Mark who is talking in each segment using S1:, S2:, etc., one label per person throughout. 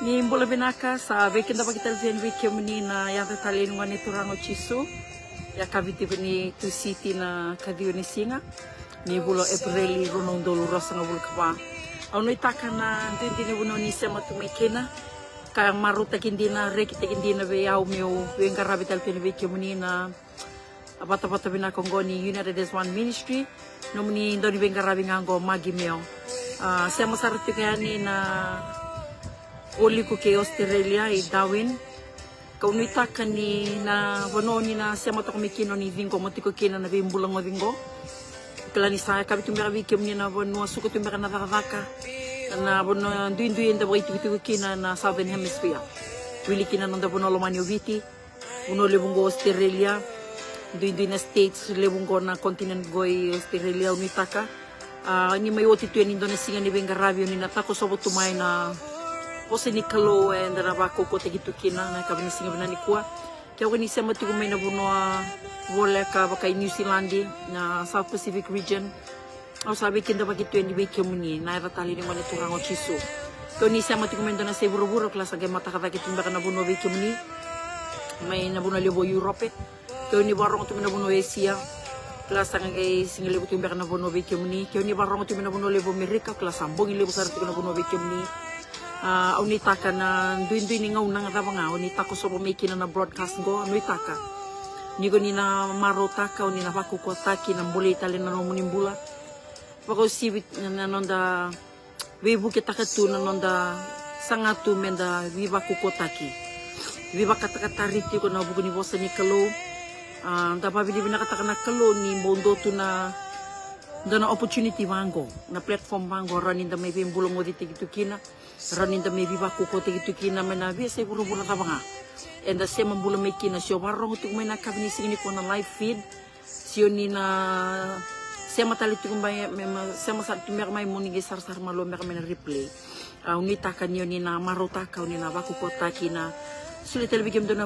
S1: Ni mbola binaka sa weekend apa kita lihat weekend ni na yang tertalin ngani turango chisu ya kaviti ni tu city na kadio ni singa ni bulo April runong dolu rosa ngabul kapa au no itaka na dindi ni buno ni sema tu mekena kang maruta kindina re kita kindina be au meu wenga rabital pen weekend ni na apa binaka ngoni United as One Ministry nomni ndoni wenga rabi ngango magi meo sema sartu kani na oli ko ke Australia i Darwin kaunita kani na bononi na sema to komikino ni vingo motiko kina na bimbula ngo vingo klani sa ka bitu mera vikem ni na bono suko tu mera na vaka na bono ndu enda boitu bitu kina na Southern Hemisphere wili kina nda bono lo mani viti bono le bungo Australia ndu na States le bungo na continent goi Australia unitaka ni mai oti tu ni Indonesia ni venga rabio ni na tako sobo tu mai na Pose ni kalo and raba koko te gitu kina na ka singa bana ni kuwa kia wani sema tu mai na bunua wole ka baka New Zealand na South Pacific region au sabi kinda bagi tu ni beke muni na era tali ni mane turango chiso ko ni sema tu mai na se buru-buru kelas ga mata kata kitu baka na bunua beke muni mai na bunua lebo Europe ko ni barong tu na bunua Asia kelas ga singa lebo tu baka na bunua beke muni ko ni barong tu na bunua lebo Amerika kelas ambong lebo sar tu na bunua beke muni unitaka na duin ni ngau nang rabanga unitaka so making na broadcast go unitaka nigo ni na marotaka uni na baku kotaki na mbole itali na munimbula pako sibit na nonda webu kita tu na nonda sangatu menda viva kotaki viva kata-kata riti ko na buku ni bosa ni kalo da babili bina kata kana kalo ni mondo tu na dana opportunity mango na platform mango ranin da may bimbulong mo dito kina ranin da may biba kuko dito kina manabi sa buru-buru kabanga and da siya mambula may kina siya warong ito may nakabini sini ko na live feed siya ni na siya matalit ko may siya masarap may muningi sar-sar malo may kami na replay unita niyo ni na marotaka ni na bakuko taki na sulit talibigim doon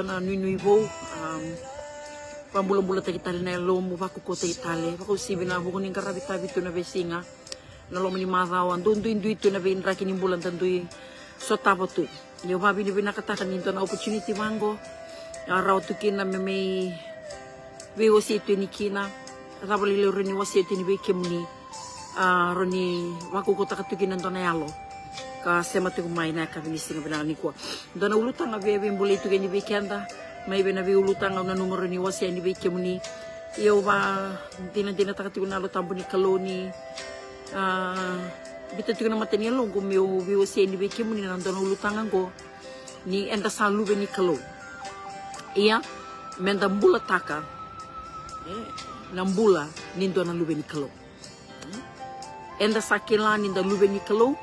S1: na nuibo pambula-bula tagi tali na lomo baku ko tagi tali baku si binabu ko ning karabi-tabi to na besinga na lomo ni marawan duin to na be inraki ni bulan tandui so tabo tu yo babi ni binakatakan nito na opportunity mango araw tu kina may wasi to ni kina rabali le rini wasi to ni bekem ni roni baku ko takatukin nanto na yalo ka sema tu kumay na kabinising binani ko dona ulutang abe mbuli tu ni bekenda may benabi ulutang na numero ni wasi ni beke muni iyo ba tina takati ko nalo tambo ni kaloni bita tu na mateni lo gumyo wasi ni beke muni nandon ulutang ko ni enda salu be ni kalo iya menda mbula taka nambula nindo na lube ni kalo enda sakila ninda lube ni kalo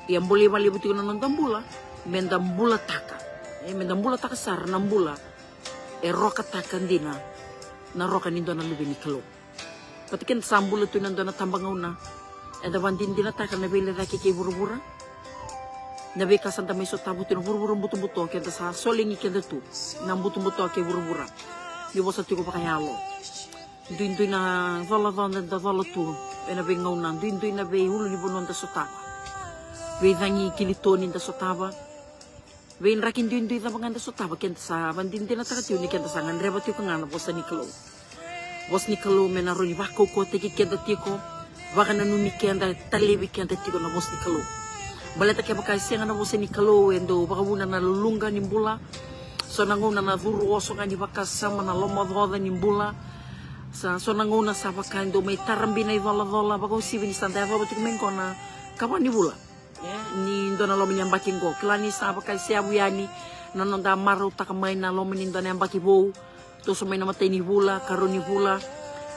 S1: iya mbole bali buti na nandambula menda mbula taka menda mbula taka sar nambula roka takandina na roka nindo na lubi ni kalo patikin sambula tu nando na tambangauna eda bandin dina taka na bele raki ke buru-bura na be kasanta may sotabu tu buru-buru buto-buto kenda sa solingi kenda tu na buto-buto ke buru-bura di bosa tu ko pakayalo duin na vala tu ena be ngauna duin na be hulu ni bonon da sotaba be dangi kilitonin da sotaba Wain rakin duin da panganda sotaba kenta sa bandin dina takati ni kenta sa ngan reba tu kangana bosa ni kalo bos ni kalo menaro ni bako ko teki kenta tiko baka na numi kenta talebi kenta tiko na bos ni kalo baleta ke baka siya na bosa ni kalo endo baka wuna na lulunga ni mbula so nanguna na vuru oso ka ni baka sama na loma voda ni mbula sa so nanguna sa baka endo may tarambi na ivala baka usibi ni sanda baka tu menko na kawan ni bula ni ndona lo menyambaki ngo klani saba kai sia buyani nanonda maru takamai na lo menindo na ambaki bo to so may namatay ni bula karoni bula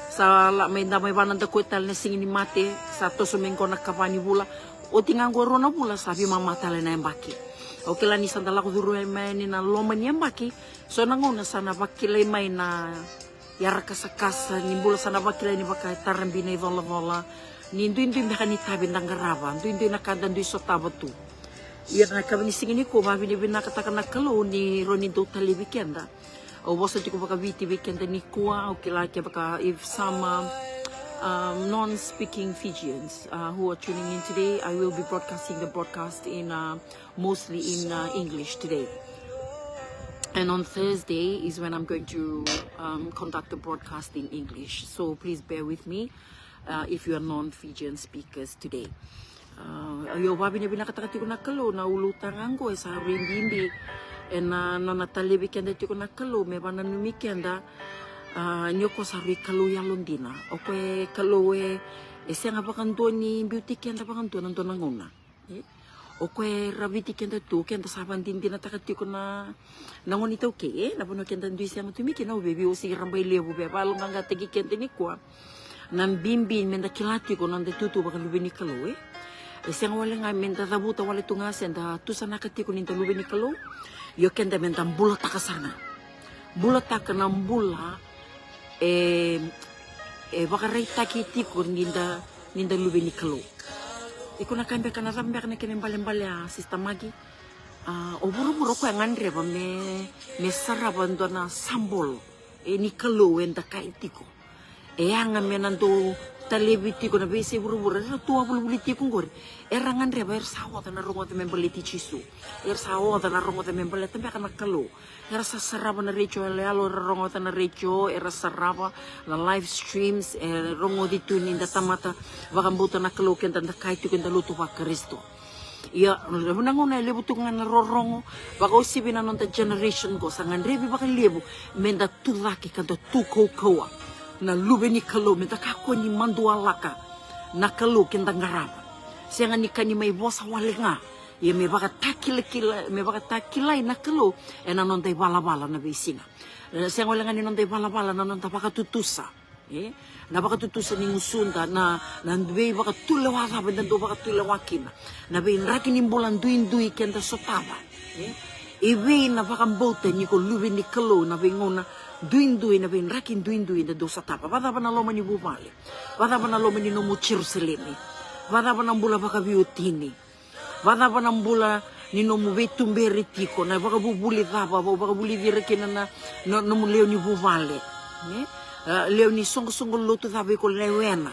S1: sa la may damay banan da koital na singini mate sa to so menko na kapani bula o tingang go rona bula sabi mamata na ambaki o klani sandala ko duro may ni na lo menyambaki so nangona sana bakilay may na yara kasa ni bula sana bakilay ni baka tarambi na ivala Ninduin nakani tabi ng garaban, duin nakanda duin so tabatu. Iyan na kami singini ko, mabi ni binakatakan na kalo ni Ronindo tali weekenda. O wasa di ko baka viti weekenda ni kuwa, o kilaki baka if sama non-speaking Fijians who are tuning in today. I will be broadcasting the broadcast in mostly in English today. And on Thursday is when I'm going to conduct the broadcast in English. So please bear with me if you are non-Fijian speakers today. Yo babi ne binakataka tiko na kalo na ulutangango sa rindim na natalebi kenda tiko na kalo me bana numi kenda nyoko sa ri kalo ya londina okwe kalo e senga bakandoni beauty kenda bakandona ndona ngona okwe rabiti kenda tu kenda saban dindina takatiko na ngoni to ke na bono kenda ndui senga tumi kena bebi o si rambai lebu be balo nganga tegi kenda ni kwa nan bimbi menda kilati ko nande tutu bakalubeni kalo Senga wale nga menda tabuta wale tunga senda tusana katiko ninta lube ni kalo yo kenda menda mbula takasana mbula takana mbula bakarai taki tiko ninda lube ni kalo iko na kambe kana rambe kana kene mbale sistemagi oburu-buru ko ngandre ba me saraba ndona sambol ni kalo enda kaitiko anga menando talebiti ko na bese buru-buru na tua bulu-buliti ko ngori erangan reba sawa na rongo te membeleti chisu sawa na rongo te membeleti tambe kana kalo sa saraba na recho alo rongo na recho saraba na live streams rongo ditu ninda tamata bakambuta na kalo kenda na kaiti kenda lutu ba Kristo ya nangona lebu tunga na rorongo baka usibi na nonta generation ko sangan rebi baka lebu menda tulaki kanto tuko na lube ni kalo menta kako ni mandua laka na kalo kenda ngaraba sianga ni kani mai bosa walenga ye me baka takila na kalo ena non dai bala na besinga sianga walenga ni non dai bala na non baka tutusa na baka tutusa ni musunda na be baka tulewa ga benda do baka tulewa kina na be raki ni bulan duin kenda sotaba ibe na baka mbote ni ko lube ni kalo na be ngona duin na bin rakin duin da dosa tapa pada bana loma ni bubale pada bana loma ni no mucir seleme pada bana bula baka biotini pada bana bula ni no mubetu beritiko na baka bubuli tapa baka buli direkena na no muleo ni bubale leo ni songo lotu tapa ko lewena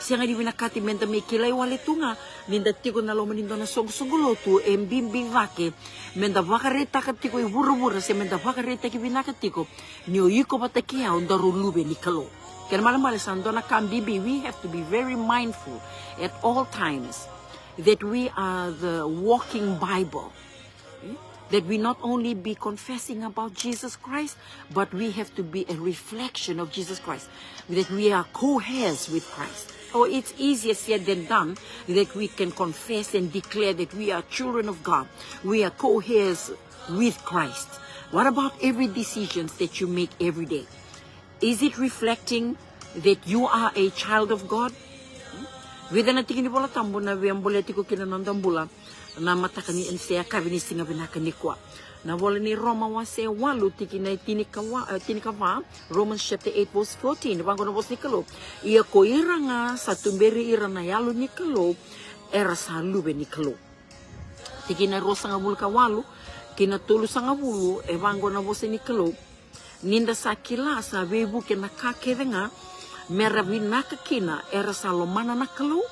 S1: sianga di binakati menta me kilai wale tunga ninda tiko na loma ni dona songo lotu embimbi vake menda vakareta katiko i buru-buru se menda vakareta ki binakatiko ni oyiko patakia ondaru lube ni kalo ken malamale sandona kambibi we have to be very mindful at all times that we are the walking Bible that we not only be confessing about Jesus Christ, but we have to be a reflection of Jesus Christ, that we are co-heirs with Christ. Oh, it's easier said than done that we can confess and declare that we are children of God. We are co-heirs with Christ. What about every decision that you make every day? Is it reflecting that you are a child of God? Weda na tingin bola tambo na wiambole tiko kinanandambula na matakani ensia kabini singa binakani kwa na bola ni Roma wase walu tikina tinikawa Romans chapter 8 verse 14 bango na bos nikalo ia ko iranga satumberi irana yalu nikalo era salube nikalo tikina rosanga bulka walu kina tulu sanga bulu e bango na bos nikalo ninda sakila sa bebu kena kakedenga merabinaka kina era salomana nakalo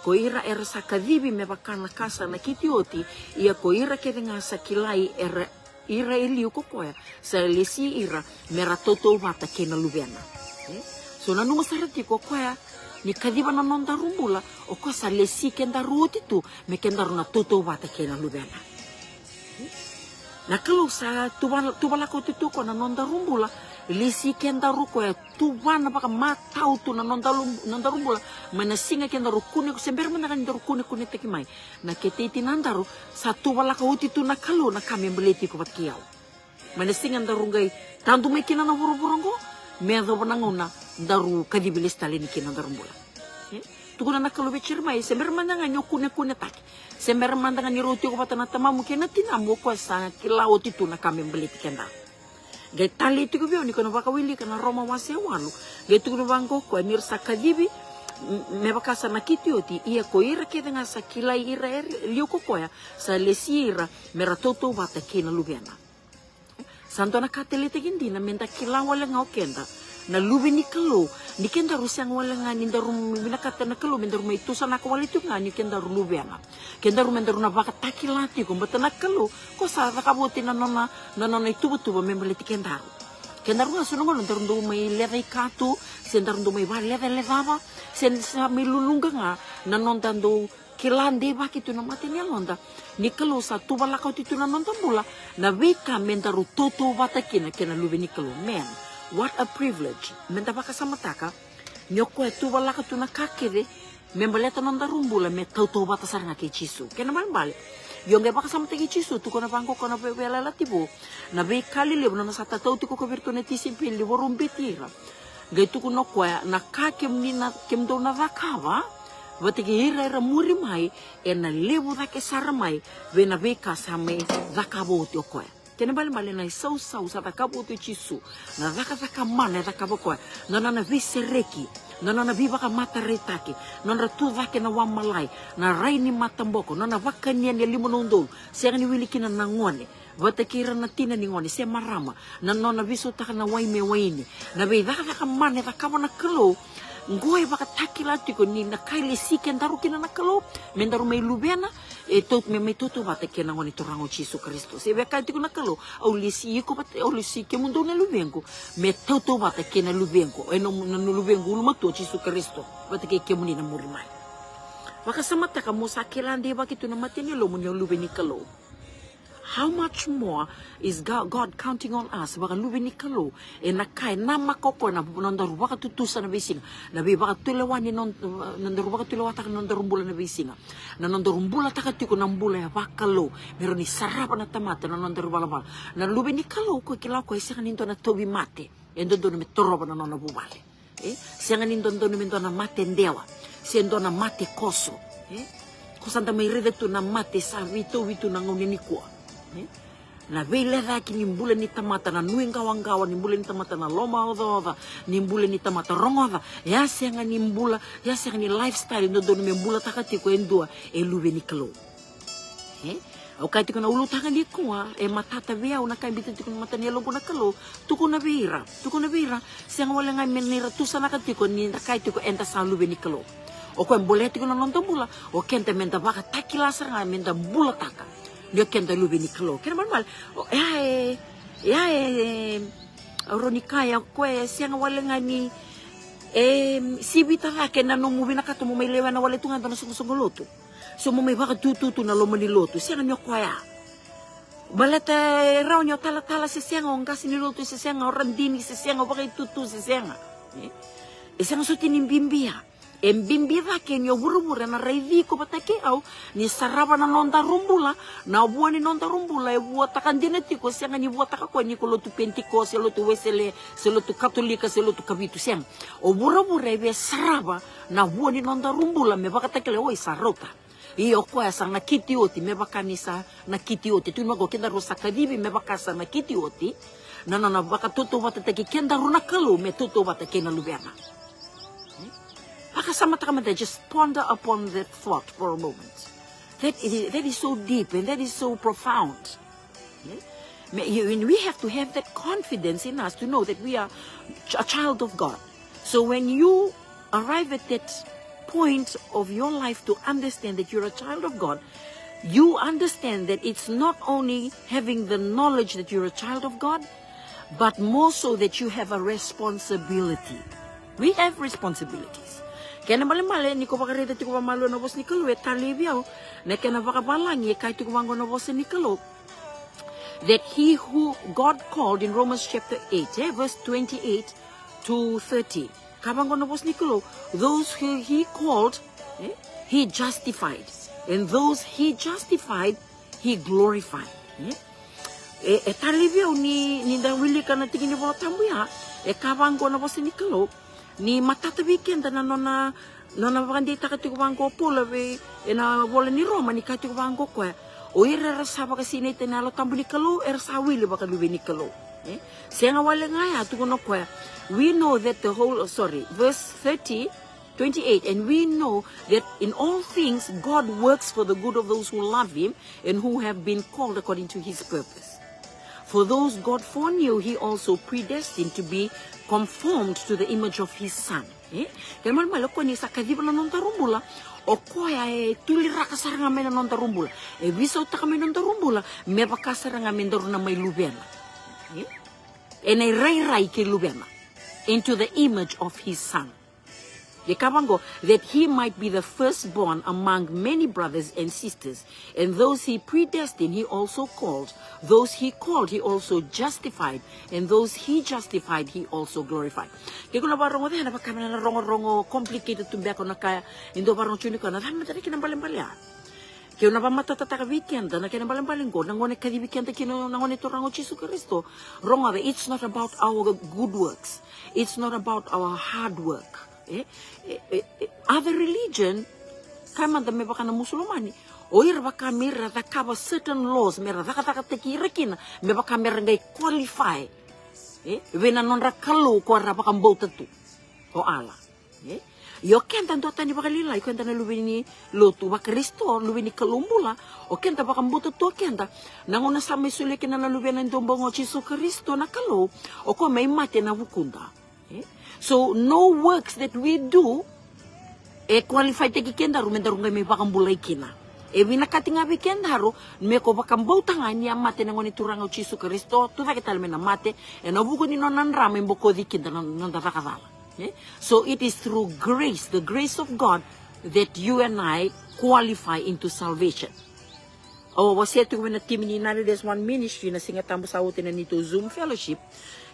S1: ko ira era sakadibi me bakana kasa na kitioti ia ko ira kedenga sakilai era ira eliu ko koya sa lesi ira mera toto wata kena lubena so na nunga sarati ko koya ni kadiba na nonda rumbula o ko sa lesi kenda ruti tu me kenda runa toto wata kena lubena na kalau sa tubala ko titu ko na nonda rumbula lesi kenda ruko ya tubana baka matau tu na nonda rumbula mana singa kenda rukune ko sember mana kan rukune kune teki mai na keteti nandaru satu bala ka uti tu na kalu na kami beleti ko bat kiau mana singa ndarungai tantu me kina na buru-burungo me do bananguna daru kadibilis talini kina ndarumbula tukuna na kalu becir mai sember mana nga nyokune taki sember mana nga niruti ko batana tamamu kina tinamu ko sa kilau tu na kami beleti kenda Gai tali itu kubio ni kono baka wili kana Roma wase walu. Gai tu kono bangko ko nir sakadibi me baka sa nakiti oti ia ko ira ke dengan sakila ira liu ko ya sa lesira meratoto bata kena lubiana. Santo na katelete gindi na menta kila wala ngau kenda na lubi ni kalo ni kenda rusiang wala nga ni daru minakata na kalo mendaru may tusan ako wala itu nga ni kenda ru lubi nga kenda ru mendaru na baka takilati ko bata na kalo ko sa nakabuti na nona itubo-tubo membaliti kenda ru nga sunungon daru may leray kato sen daru may leray sen sa may lulungga nga nanondan do kilande bakit na mati niya londa ni kalo sa tubala ka tito na nonda mula na wika mendaru toto batakina kena lubi ni kalo men what a privilege menta baka sa mataka nyoko tubala ka tuna kakere membaleta nonda rumbula me toto batasar nga kichisu kena bali yung baka sa mataki chisu tu kona bangko kona bela latibo na be kali le na sa tatau tiko ko virtuneti simpili worumbitira gaitu kuno kwa na kakem ni na kemdo na vakava Vati ki hira muri mai e na lewu rake sara mai ve na veka sa me zakabo ti okoe. Kene bali na sau sa zakabo ti chisu. Na zaka mana zakabo koe. Na vise reki. Na viva ka mata retaki. Na tu zake na wamalai. Na raini mata mboko. Na vaka niya ni limonondol. Siya ni wili kina nangone. Vata kira na tina ni ngone. Siya marama. Na viso taka na waime waini. Na ve zaka mana zakabo na kalo. Ngoy baka takilati ko ni nakaili siken daru kina nakalo mendaru may lubena tot may toto bata kina ngoni torango Jesu Kristo se be kati ko nakalo au lisi ko bata au lisi ke mundo na lubengo me toto bata kina lubengo no lubengo lumato Jesu Kristo bata ke muni na murimai baka samata ka musa kilande baki tu na matini lo munyo lubeni kalo. How much more is God counting on us? Baka lubini kalo e nakai nama koko na nondaru baka tutusa na bisinga na baka tulewani nondaru baka tulewata ka nondaru bula na bisinga na nondaru bula takatiko na bula ya baka lo meron ni sarapa na tamata na nondaru balabala na lubini kalo ko kilaw ko isa kaninto na tobi mate endo do na metoroba na nona bubale siya kaninto na mento na mate ndewa siya ndo na mate koso kusanta may redeto na mate sa wito na ngawin ni kuwa na vele raki nimbula ni tamata na nuing kawan-kawan nimbula ni tamata na loma oda nimbula ni tamata rongoda ya sianga nimbula ya sianga ni lifestyle no don nimbula takati ko endua lube ni kalo o kai tiko na ulu taka ni kuwa matata via una kai bitu tiko mata ni longo na kalo tuko na vira sianga wala ngai menira tusa na katiko ni kai tiko enta sa lube ni kalo o ko emboleti ko na nonto bula o kente menta baka takilasa nga menta bula taka dia kenta lubi ni kalo kena mal ronikaya kwe siang wala nga ni sibita ka kena no mubi na kato mo may lewa na wala tunga na sungo loto so mo may baka tututu na lomo ni loto siang nyo kwaya balata raw nyo tala si siang ang kasi ni loto si siang orang dini si siang baka tutu si siang siang so tinimbimbiya Embimbiva ke nyo buru-buru na raivi ko batake au ni saraba na nonda rumbula na buani nonda rumbula buat takan dinati ko siang ni buat takako ni ko lotu pentikos lotu wesele selotu katolika selotu kabitu siang o buru-buru be saraba na buani nonda rumbula me bakatakele oi sarota iyo kwa sa na kitioti me bakanisa na kitioti tu mago kenda rosa kadibi me bakasa na kitioti na bakatuto batatake kenda runa kalu me tuto batake na lubiana. Just ponder upon that thought for a moment. That is so deep and that is so profound. We have to have that confidence in us to know that we are a child of God. So when you arrive at that point of your life to understand that you're a child of God, you understand that it's not only having the knowledge that you're a child of God, but more so that you have a responsibility. We have responsibilities. Kaya mali ni ko bakarita ti ko malo na bos ni kalo talibiao na kaya bakabalangi kahit ti ko mango na bos ni kalo that he who God called in Romans chapter 8 verse 28 to 30 kabango na bos ni kalo those who he called he justified and those he justified he glorified talibiao ni dawili ka na tingin ni bola tambuya kabango na bos ni kalo ni matata weekend na nona bakandi takati ko bangko pula we na bola ni Roma ni kati ko bangko ko o ira saba kasi ni tenalo tambu ni kalo sawili baka lubi ni kalo siya nga wala nga ya tuko ko we know that verse 28 and we know that in all things God works for the good of those who love him and who have been called according to his purpose. For those God foreknew, he also predestined to be conformed to the image of his son. Kaya mal ko ni sa kadiba na nonta rumbula o koya tulira ka saranga men nonta rumbula e visa uta kami nonta rumbula me baka saranga men na may lubena e nei rai ke lubena into the image of his son. Yekabango, that he might be the firstborn among many brothers and sisters. And those he predestined, he also called. Those he called, he also justified. And those he justified, he also glorified. Kaya kung nabarong na baka na rongo complicated tumbiya ko na kaya indo barong chuni ko na dami tadi kinambalimbalya. Kaya na ba matatataka weekend na kinambalimbalin ko nangone kadi weekend kino nangone torango Jesu Kristo. Wrong, it's not about our good works. It's not about our hard work. Other religion, kama da me baka na musulmani, o ira baka mira da kaba certain laws, mira da kata teki rekina, me baka mira ngai qualify, vena non rakalu ko ra baka mbota tu, o ala, yo kenta ndo tani baka lila, yo kenta na lubini lotu baka risto, lubini kalumbula, o kenta baka mbota tu kenta, nangona sa may sulikin na lubina ndombongo Jesu Kristo na kalu, o ko may mate na wukunda. So no works that we do qualify teki kendaru mendaru ngai me bakambulai kina. Vina katinga bi kendaru me ko bakambau tangani ya mate ngoni turanga Jesu Kristo tu va ketal mena mate e no buku ni nonan rame mboko di kinda non takadala. So it is through grace, the grace of God, that you and I qualify into salvation. Oh, was said to when a team in there's one ministry na singa tambo sa utin na nito Zoom fellowship.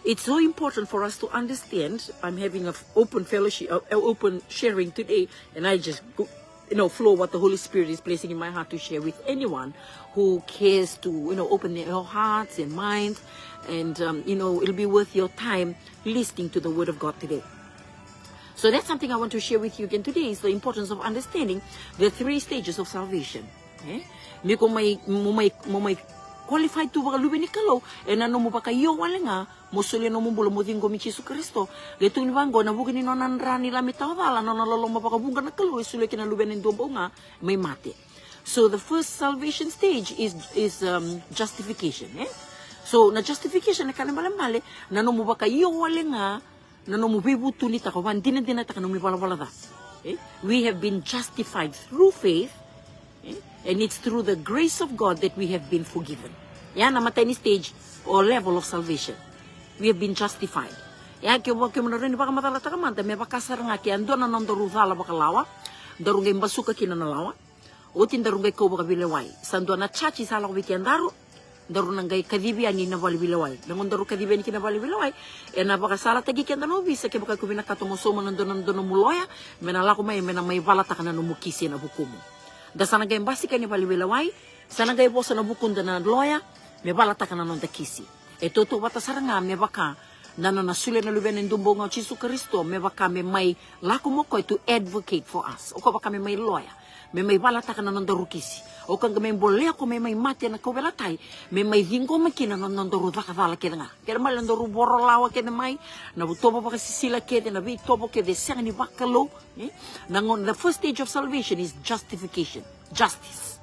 S1: It's so important for us to understand. I'm having an open fellowship, open sharing today, and I just flow what the Holy Spirit is placing in my heart to share with anyone who cares to open their hearts and minds, and it'll be worth your time listening to the Word of God today. So that's something I want to share with you again today, is the importance of understanding the 3 stages of salvation. Miko may qualified to baka lubini kalo na no mo baka yo wala nga musuli no mo bulo mo dingo mi Jesu Kristo letu ni bango na bugini no nanrani la mitawala no lolo mo baka bunga na kalo isuli kina lubini ndombo nga may mate. So the first salvation stage is justification. So na justification na kanamale na no mo baka yo wala nga na no mo bibutu ni tako wan din ta kanu mi wala da. We have been justified through faith. And it's through the grace of God that we have been forgiven. Yan, namatay ni stage or level of salvation. We have been justified. Yan, kaya mo rin baka matalata ka man, may bakasar nga kaya ando na nandaru vala baka lawa, darungay basuka kina na lawa, utin darungay ko baka bilaway. Sando na chachi sa lawa daru, daru nanggay kadibian ni na bali bilaway. Nangon daru kadibian ni kina bali bilaway, e na baka sala tagi kaya no bisa kaya baka kumina katumusoma nandun muloya, menalako may balata ka na numukisi na bukumo. Da sana gay basi kani bali bilaway, sana gay po sa nabukunda na loya, me balata ka na nung takisi. Ito to bata saranga me baka na nasuli na luben ng dumbong Jesu Kristo, me baka me may lako mo ko to advocate for us. O ko baka me may loya, me may balata ka na nung darukisi. O kang may boleh ako may mati na ko belatay, me may hingko makina na nung daru bakadala kaya nga. Kaya mal nung daru borolawa kaya may, nabutobo pa kasi sila kaya na bitobo kaya desang ni bakalo. The first stage of salvation is justification. Justice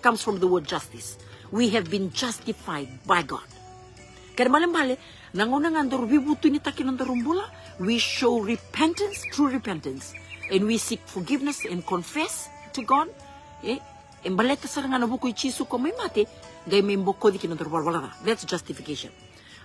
S1: comes from the word justice. We have been justified by God. Kaya malambali, nangunang andor bibuto ni takin ng darumbula, we show repentance, true repentance, and we seek forgiveness and confess to God. Embaleta sarang nabuko Jesu ko may mati, gay may mboko di kinondarumbula. That's justification.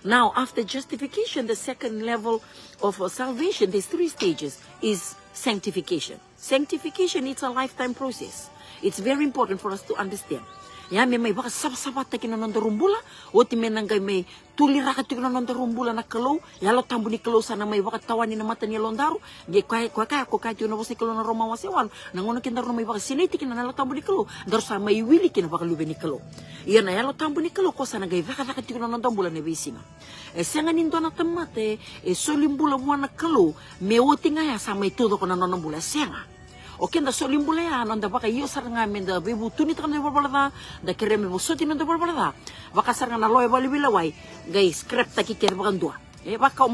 S1: Now, after justification, the second level of salvation, there's 3 stages, is sanctification. Sanctification, it's a lifetime process. It's very important for us to understand. Ya, may baka sabat-sabat tayo na nandarumbula, o timenangay may tulirakat tayo na nandarumbula na kalaw, yalo tambo ni kalaw sana may baka tawani na mata ni Londaru, gay kaya tayo na bus ni kalaw na Romawa siwan, nangunan kindaru may baka sinitikin na nalo tambo ni kalaw, daru sa may wili kin na baka lube ni kalaw. Iyan na yalo tambo ni kalaw ko sana gay rakat tayo na nandarumbula na bisina. Senga nindo na tamate, solimbula mo na kalaw, may uti nga ya sa may tudo ko na nandarumbula, senga. O kenda solimbula ya nanda baka iyo saranga menda bebu tunit kan de balada da kereme bosoti nanda balada baka saranga na loy bali bilaway guys scrap taki ker baka ndua baka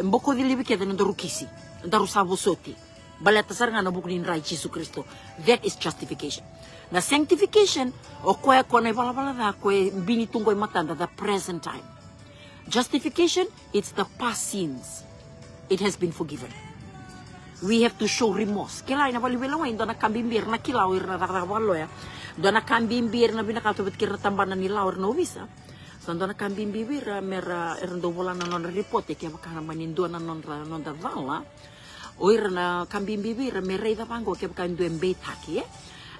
S1: mboko dili bike nanda rukisi nda rusa bosoti baleta saranga na buku ni rai Jesus Kristo. That is justification. Na sanctification o koe kone bala da koe bini tungkoi matanda the present time. Justification, it's the past sins. It has been forgiven. We have to show remorse. Kila ina bali bela wain dona kambimbir na kilau irna takawalo ya. Dona kambimbir na binakatubit kira tambana ni laur no visa. So dona kambimbir mera erndo bola na non report ke bakana manin dona non da vala. O irna kambimbir mera ida pango ke bakana do embetaki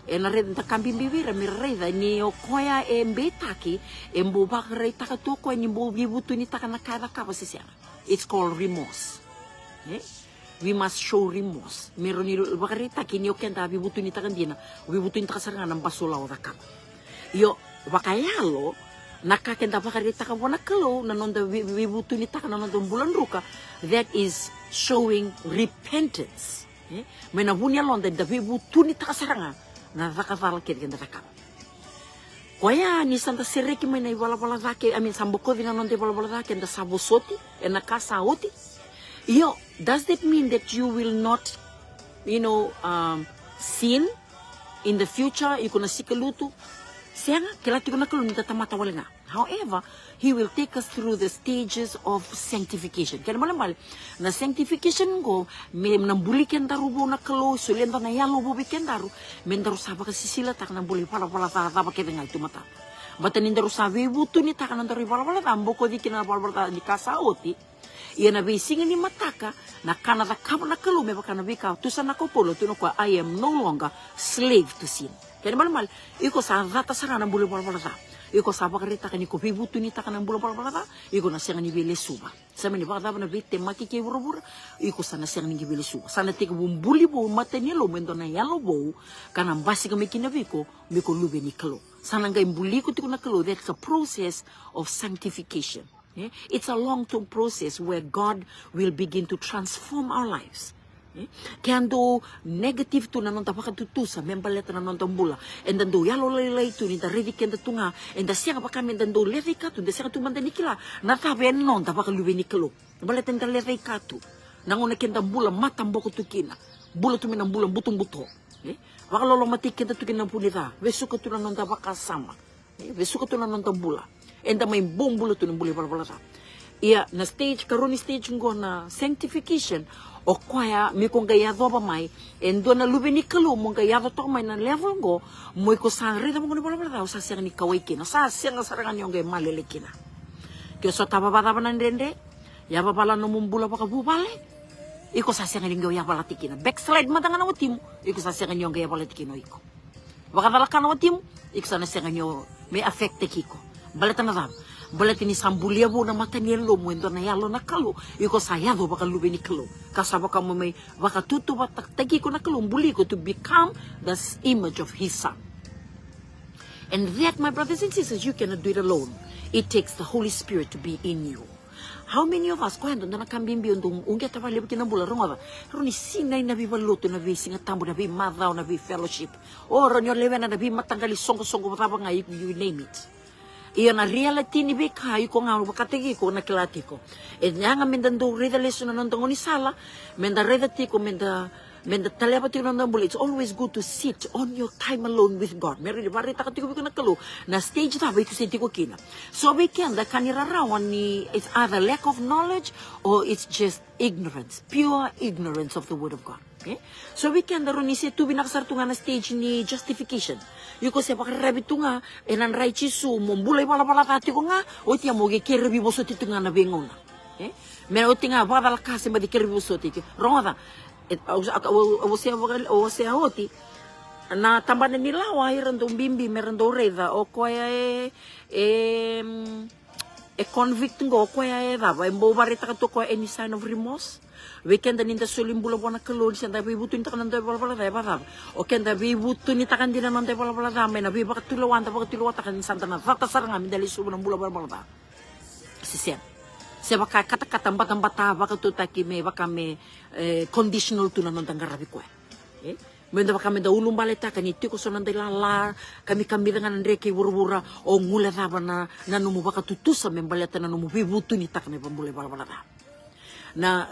S1: e na reda kambimbir mera ida ni o koya embetaki embo bakare takatu ko ni mbo bibutu ni takana kada ka basisia. It's called remorse. We must show remorse. Meron ni bakarita kini okenda bibutu ni takandina, bibutu ni takasaranga ng basula o rakam. Yo bakayalo nakakenda bakarita ka wana kalo nanonda bibutu ni takanonda bulan ruka. That is showing repentance. Menabunya londa da bibutu ni takasaranga na rakatala kenda rakam. Kaya ni Santa Sereki may wala zake, I mean sambuko vinanonde wala zake and the sabosoti and the kasaoti. Yo, does that mean that you will not, sin in the future? You gonna seek a luto? However, he will take us through the stages of sanctification. Kaya malamal na sanctification go may nambuli kendaru bo na kalo sulenda na yalo bo bikendaru mendaru saba kasi sila tak nambuli pala taba kaya nga itu mata. Batanin daru sabi buto ni tak nandaru pala tambo ko di kinapala di kasaoti. Ia na bising ni mataka na kanada kap na kalo me baka na bika tu sana ko polo tu no kwa I am no longer slave to sin. Kaya malamal iko sa rata sarana bulu pala. Iko sa bakarita kani ko bibutu ni takan bulu pala. Iko na siang ni bele suba. Sa mani baka na bitte makike burubura. Iko sana siang ni bele suba. Sana tika bumbuli bo mateni lo mendo na yalo bo kana basi kami kinabiko miko lube ni kalo. Sana ngai mbuli ko tiko na kalo. That's a process of sanctification. It's a long-term process where God will begin to transform our lives. Kaya do negative to nanonta pakatutusa, membaleta nanonta mbula, and then do yalo lay to ni da ready kenda tunga, and da siya pa kami dan do levi katu, da siya tumanda nikila, natabe non da pakaluwi nikilo, baleta da levi katu, nangona kenda mbula matamboko tukina, bula tumin ang bulang butong buto, baka lolo mati kenda tukina punita, vesuka tu nanonta pakasama, vesuka tu nanonta mbula. And may buong bulo to ng buli pala. Iya na stage karuni stage ngo na sanctification o kaya mi kung gayado ba may and do na lubi ni kalo mong gayado to may na level ngo mo ko sangre na mo ni pala sa siyang ni kaway kina sa siyang sarangan yung gay malilikina. Kaya so tababata ba ng dende ya ba pala no mumbula pa kabubale iko sa siyang linggo ya pala tikina backslide matangan na tim iko sa siyang yung gay pala tikino iko baka dalakan na tim iko sa siyang yung may affect kiko. Baleta na dam, baleta ni sambulia bo na mata ni lo mo endo na yalo na kalo, iko sayado baka lubi ni kalo, kasaba ka mo may baka tutu batak tagi ko na kalo, buli ko to become the image of his son. And that, my brothers and sisters, you cannot do it alone. It takes the Holy Spirit to be in you. How many of us, kwento na nakambimbi undong ungia tabali bukina bula ronga, roni sinay na bi baluto na bi singatambo na bi madhaw na bi fellowship, or ronyo lewen na bi matanggali songo mataba nga you name it. Iyo na reality ni bika ko nga bakategi ko na kilati ko. E nga mendando reda lesson na nandong ni sala, menda reda ti ko menda talabati na nandong. It's always good to sit on your time alone with God. Meron di barita ka ti ko na kalo na stage ta ba ito senti ko kina. So we can da kanirarawan ni it's either lack of knowledge or it's just ignorance, pure ignorance of the word of God. Okay? So we can daron ni se tu binakasar tu nga na stage ni justification. Yuko siya pakarabi tu nga enan rai chisu mumbulay pala tati ko nga o tiya mo ge kerbi bosoti tu nga na bengona. Okay? Mena o tinga badal kasi ba di kerbi bosoti ke. Ronga o siya hoti na tambanan nila wa irando bimbi merando reda o koya convict ngo koya daba embo barita ka to ko any sign of remorse. Weekend ninda sulim bula bona kalon siya da bibutu ni takan da bala da ba. O kenda bibutu ni takan din nan da bala da me na bi baka tuluwan takan santa na fakta sarang mi dali subo ng bula bala da. Sisiyan. Siya baka kata-kata bata baka tutaki me baka me conditional tu nan tang garabi ko. Menda baka me da ulum baleta kaniti ko sonan da lala kami dengan ndreki wurwura o ngula da bana nanu mo baka tutusa me baleta nanu mo bibutu ni takan me bambule bala da. na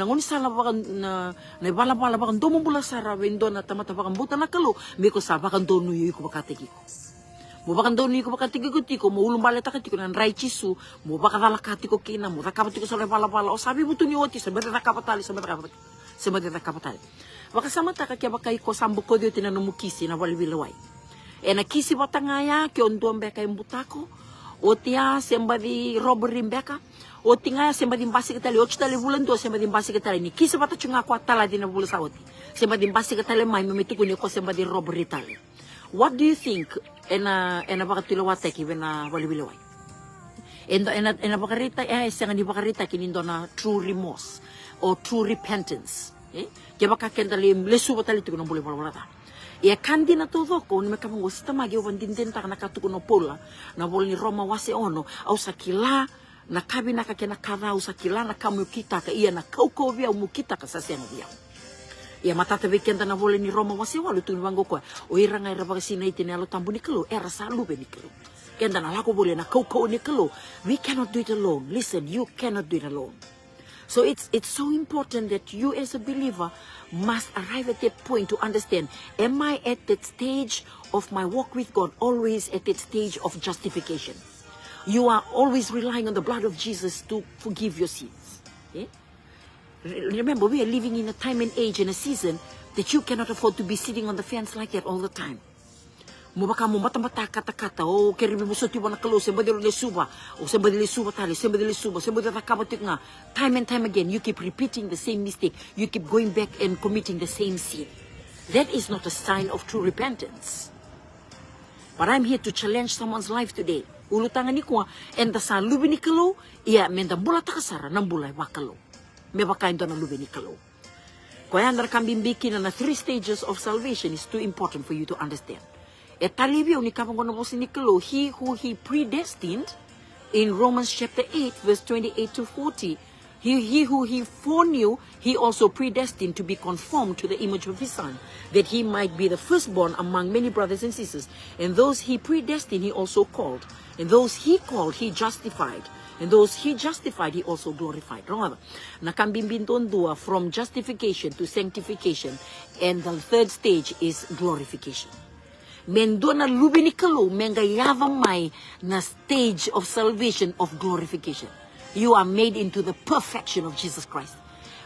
S1: ngoni sala bakan na bala bakan do mula sara wendo na tamata bakan buta na kalo miko sa bakan do nuyu ko bakategi ko mo bakan do nuyu ko bakategi ko tiko mo ulum bala takati ko nan rai chisu mo bakala kati ko kina mo rakabati ko sa bala o sabi butu ni oti sa bada rakapatali baka sama taka kya baka ko sambu ko dio tina no mukisi na wali bilawai na kisi batangaya ki ondo mbeka imbutako otia sembadi robbery mbeka o tinga semba dimbasi ketali o chitali bulan do semba dimbasi ketali ni kisa bata chunga ko atala dina bulu sawoti semba dimbasi ketali mai memetu ko ni ko semba di robbery tali. What do you think ena baka tilo wate ki bena wali bilawai ena baka rita senga di baka rita kinindo na true remorse or true repentance ke baka kendali lesu batali tu no bule bala ya kandi na todo ko ni meka mo sita magi o bandindin ta na katuko no pola na bol ni Roma wase ono au sakila na kabi na kakena kada usakila na kamu kita ka iya na kauko via umukita ka sasena via ya matata weekend na vole ni Roma wasi walu tu bango ko o iranga ira bagasina itine alo tambu ni kelo era salu be ni kelo kenda na lako vole na kauko ni kelo. We cannot do it alone. Listen, you cannot do it alone. So it's so important that you as a believer must arrive at that point to understand, am I at that stage of my walk with God, always at that stage of justification? You are always relying on the blood of Jesus to forgive your sins. Okay? Remember, we are living in a time and age and a season that you cannot afford to be sitting on the fence like that all the time. Mubaka mo mata kata-kata, o keribi mo suti mo na kalo, sembadi le suba, o sembadi le suba tali, sembadi le suba, sembadi takabatik nga. Time and time again, you keep repeating the same mistake. You keep going back and committing the same sin. That is not a sign of true repentance. But I'm here to challenge someone's life today. Ulutangan ni ko enda sa lubi ni kalo iya menda bula takasara nang bulay wakalo me bakain do na lubi ni kalo ko yan rakambing bikin na 3 stages of salvation is too important for you to understand. E talibyo ni kapang kono ni kalo he who he predestined in Romans chapter 8 verse 28 to 40. He who he foreknew, he also predestined to be conformed to the image of his son, that he might be the firstborn among many brothers and sisters. And those he predestined, he also called. And those he called, he justified. And those he justified, he also glorified. Nakambimbindon dua from justification to sanctification. And the third stage is glorification. Mendo na lubi ni kalo, mengayava may na stage of salvation of glorification. You are made into the perfection of Jesus Christ.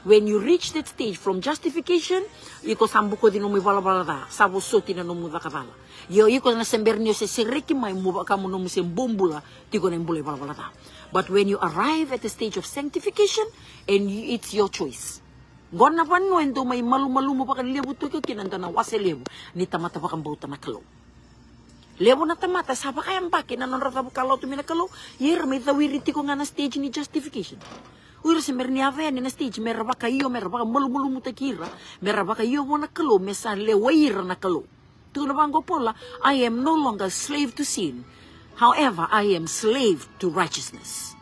S1: When you reach that stage from justification, iko sambuko din mo bala da, sabo soti na mo dakabala. Yo iko na sembernyo se sereki mai mo kamu no mo sembombula, tiko na mbule bala da. But when you arrive at the stage of sanctification, and it's your choice. Gona pano endo may malu-malu mo pa kanilebo to ko kinanda na waselebo ni tamata pa kang bauta na kalo. Lewo na tamata, sapa kayang baki na nonrata bukalo tumina kalo, yer may tawiriti ko nga na stage ni justification. Uira si merni ave ni na stage, mera baka iyo, mera baka malu-malu mo takira, mera baka iyo mo na kalo, mesa lewaira na kalo. Tuna bango pola, I am no longer slave to sin. However, I am slave to righteousness.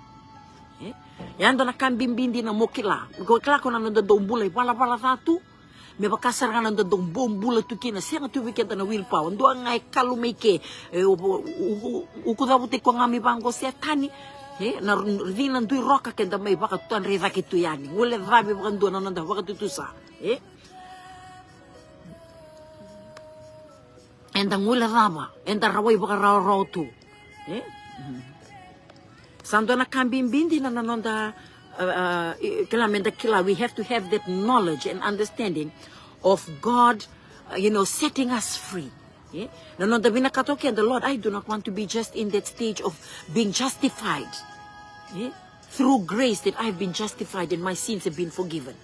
S1: Yan do na kambimbindi na mukila. Kila ko na nandadong bulay, pala-pala tatu. Me bakasar nga nandadong bombula tu kina. Siya nga tuwi kita na willpower. Ando ang ngay kalumike. Ukudabuti ko nga mi bangko siya tani. Na rinan do'y roka kenda may baka tuan reza kito yani. Wala rabi baka doon na nanda baka tutusa. Endang wala rama. Endang raway baka raw tu. Sando na kambimbindi na nanonda we have to have that knowledge and understanding of God, setting us free. Nanonda binakatoki and the Lord, I do not want to be just in that stage of being justified. Through grace that I've been justified and my sins have been forgiven.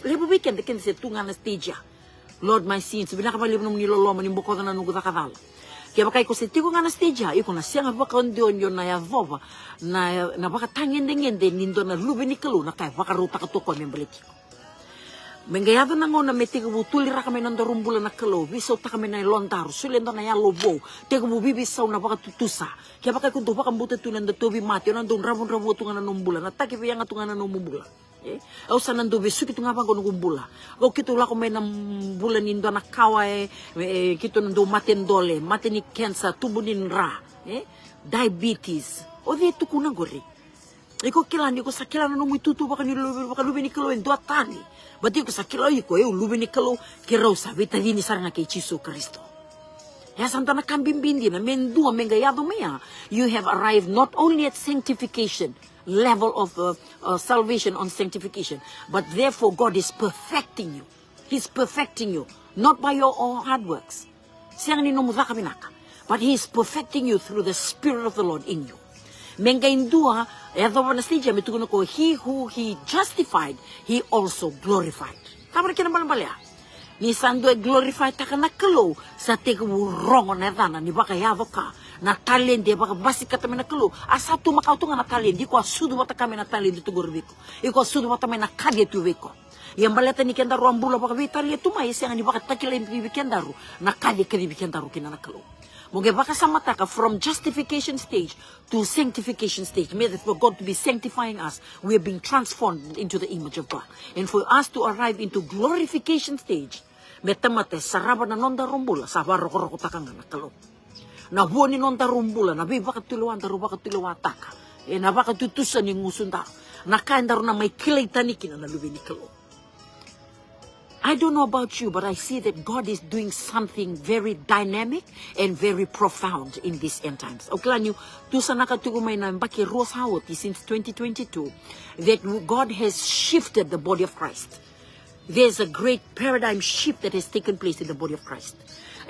S1: Lebo weekend, they can say, tunga na stage ya. Lord, my sins, binakabalib nung niloloma, nimbuko na nung gudakadala. Kaya bakay ko setigo nga na stage iko na siya nga baka ondion yon na yavova na baka tangende nindo na lubi ni kalu na kaya baka ruta ka to ko membaliti ko. Mengayado na ngo na metigo butuli ra kami nando rumbula na kalu biso ta kami na lontar sulendo na ya lobo tego bubibisaw na baka tutusa. Kaya bakay kun to baka buta tunan da tobi mati nando rabon tunga na numbula na taki pa nga tunga na numbula. Au sa nando besu kitu nga bago numbula. O kitu la ko may nam bulan nindo na kaway kitu nando matendole, mateni cancer, tubunin ra, diabetes. O di tu kuna gori. Iko kilan iko sakila no mu tutu baka lubi ni kalo en dua tani. Bati iko sakila iko lubi ni kalo kirau sabita dini saranga ke Yesu Kristo. Ya santana kambimbindi na mendua mengayado mea. You have arrived not only at sanctification, level of salvation on sanctification, but therefore God is perfecting you. He's perfecting you, not by your own hard works. Siang ni nomuzaka binaka, but He is perfecting you through the Spirit of the Lord in you. Mengaindua, he who He justified, He also glorified. Tama kina balbalya. Ni sando glorified takana kalo sa teka wrong na dana ni baka yado ka na talent dia baka basi kata mena kalo asatu makautunga na talent di ko sudu mata kami na talent itu gorbiko iko sudu mata mena kage tu weko yang baleta ni kenda ruambula baka vitali tu mai siang ni baka takila impi kendaru na kage kedi kendaru kina na kalo moge baka samataka from justification stage to sanctification stage. May for God to be sanctifying us, we are being transformed into the image of God, and for us to arrive into glorification stage metamate saraba na nonda rumbula sabaro koroko takanga na kalo na buoni nonda rumbula na bibaka tuluan daru baka tuluataka e na baka tutusan yung ngusunda na kaindaru na may kilay tanikin na lubi ni kalo. I don't know about you, but I see that God is doing something very dynamic and very profound in these end times. Oklanyo, tu sa nakatugumay na baki Rose Howard since 2022 that God has shifted the body of Christ. There's a great paradigm shift that has taken place in the body of Christ.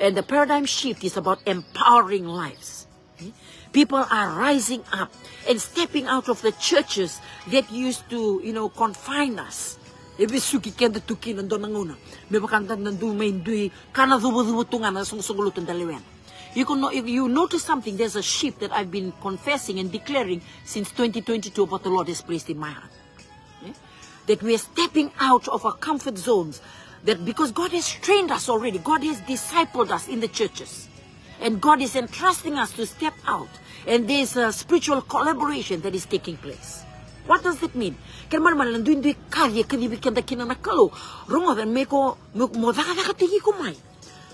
S1: And the paradigm shift is about empowering lives. People are rising up and stepping out of the churches that used to, confine us. Ebe suki kenda tuki nando nanguna. Me bakanta nandu maindui kana dubu tunga na sungulutan daliwen. You notice something. There's a shift that I've been confessing and declaring since 2022 what the Lord has placed in my heart. That we are stepping out of our comfort zones. That because God has trained us already, God has discipled us in the churches, and God is entrusting us to step out. And there's a spiritual collaboration that is taking place. What does it mean? Kerman malan duin dui karya kanibikan da kinana kalo. Rongo dan meko mo daka tigi kumai.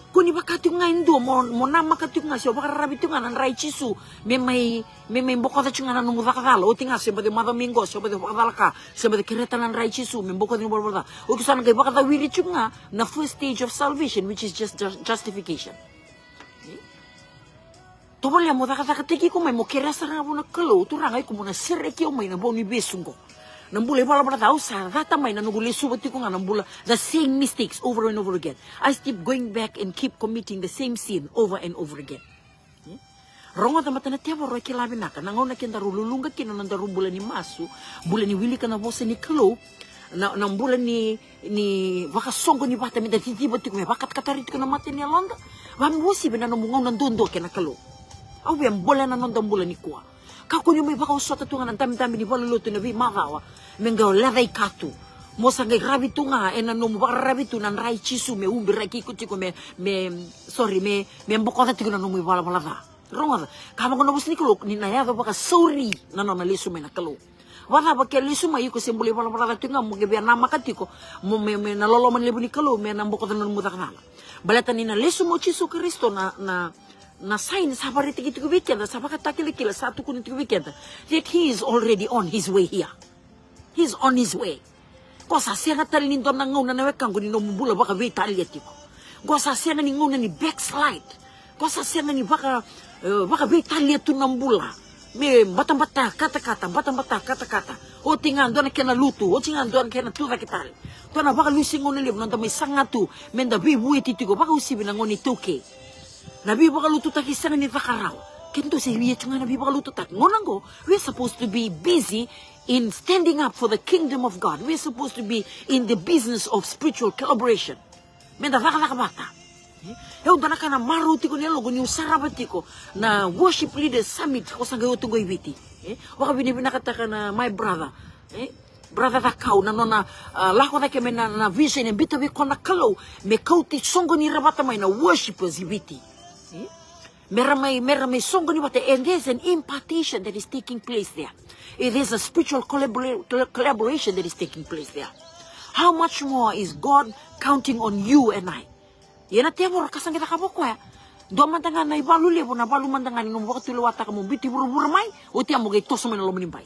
S1: Kuni bakati nga indo mo na makati nga siya baka rabi tunga nan rai chisu me may boko da chunga nan mudaka dala o tinga siya bade madamingo siya bade bakadala ka siya bade kereta nan rai chisu me boko din borboda o kisana kay baka da wiri chunga na first stage of salvation, which is just justification. Tobol ya modaka tigi kumai mo kerasa rabo na kalo turangay ko mo na sireki o may na boni besungo. Nambula bala bala tau sa data may nanuguli subati ko nga nambula the same mistakes over and over again. I keep going back and keep committing the same sin over and over again. Rongo ta mata na tiawa roy kilabi naka nangaw na kinda rululunga kina nandaru bulan ni masu bulan ni wili kana bosa ni kalo na bulan ni baka songo ni bata mi da titiba ti ko bakat katarit ko na mata ni alonda wa mi wosi bina no mungaw nandondo kina kalo au yang bulan na nondam bulan ni kuwa. Kako ni may baka usota tunga ng dami-dami ni waluluto na bimakawa. Mengaw laday katu. Mo sa ngay rabi tunga. E nano mo baka rabi tu nan rai chisu. Me umbi rai kiko tiko me mbukota tiko nano mo iwala-wala. Ronga. Kama ko nabos ni kalo. Ninayado baka sorry. Nano na lisu may nakalo. Wala ba kaya lisu may yuko simbuli wala-wala tunga. Mo gabi nama katiko. Mo me naloloman libo ni kalo. Me nambukota nano mo dakanala. Balatan ni na lisu mo chisu Kristo na sign sa pariti kiti weekend sa pakatakilikila sa atu kuniti weekend that He is already on His way here. He's on His way. Ko sa siya nga talinin doon ng nguna na wekang kung ninomubula baka vitaliati ko. Ko sa siya nga ni nguna ni backslide. Ko sa siya nga ni baka vitaliati ng bula. May batang-bata, kata-kata, kata-kata. O tingan doon na kinaluto, o tingan doon na kinatuta kitali. Doon na baka lusing nguna libo, nanda may sangatu, menda bibuit itiko, baka usibin ng nguni 2K. Nabi baka lututak isang ni Vakaraw. Kento si Liya Chunga nabi baka lututak. Ngonango, we're supposed to be busy in standing up for the kingdom of God. We're supposed to be in the business of spiritual collaboration. Menda Vakalaka bata. Yung dana ka na maruti ko nilo, kung yung sarabati ko na worship leader summit ko sa gayo tungoy biti. Waka binibinakata ka na my brother. Brother Takau na nona lako na keme na vision and bitabi ko na kalo me kauti songo ni rabata may na worshipers ibiti. Meramay songo ni bata, and there's an impartation that is taking place there. There's a spiritual collaboration that is taking place there. How much more is God counting on you and I? Yan na tiya mo rakasang kita kaboko ya. Do mantangan na ibalu lebo na balu mantangan ni nombo katuluwata ka mo biti buru-buru may o tiya mo gay toso may nalomanimbay.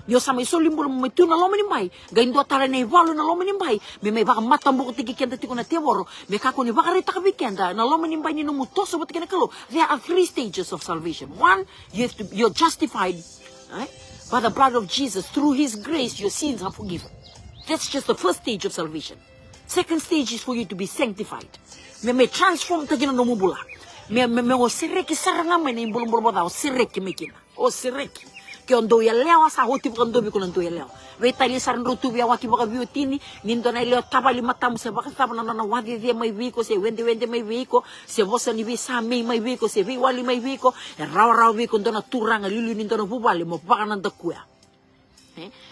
S1: Yo sama iso limbolo mo tu na lo mani mai. Gaindo tala nei valo na lo mani mai. Me mai baka matambo ko tiki kenda tiko na teworo. Me kako ni baka reta ka bikenda na lo mani mai ni no mutoso but kena kalo. There are 3 stages of salvation. One, you're justified, right? By the blood of Jesus, through His grace, your sins are forgiven. That's just the first stage of salvation. Second stage is for you to be sanctified. Me transform tagina no mubula. Me o sireki saranga me ni bulum bulum o sireki mekina. O sireki. Ke ondo ya leo sa hoti bukan do bikon ondo ya leo. We tali saran rutu ya waki baka biotini nindo na leo tabali matamu se baka taba na wadi dia mai viko se wende mai viko se vosa ni bisa mai viko se vi wali mai viko raw viko ndo na turanga lilu nindo na bubali mo baka nanda kuya.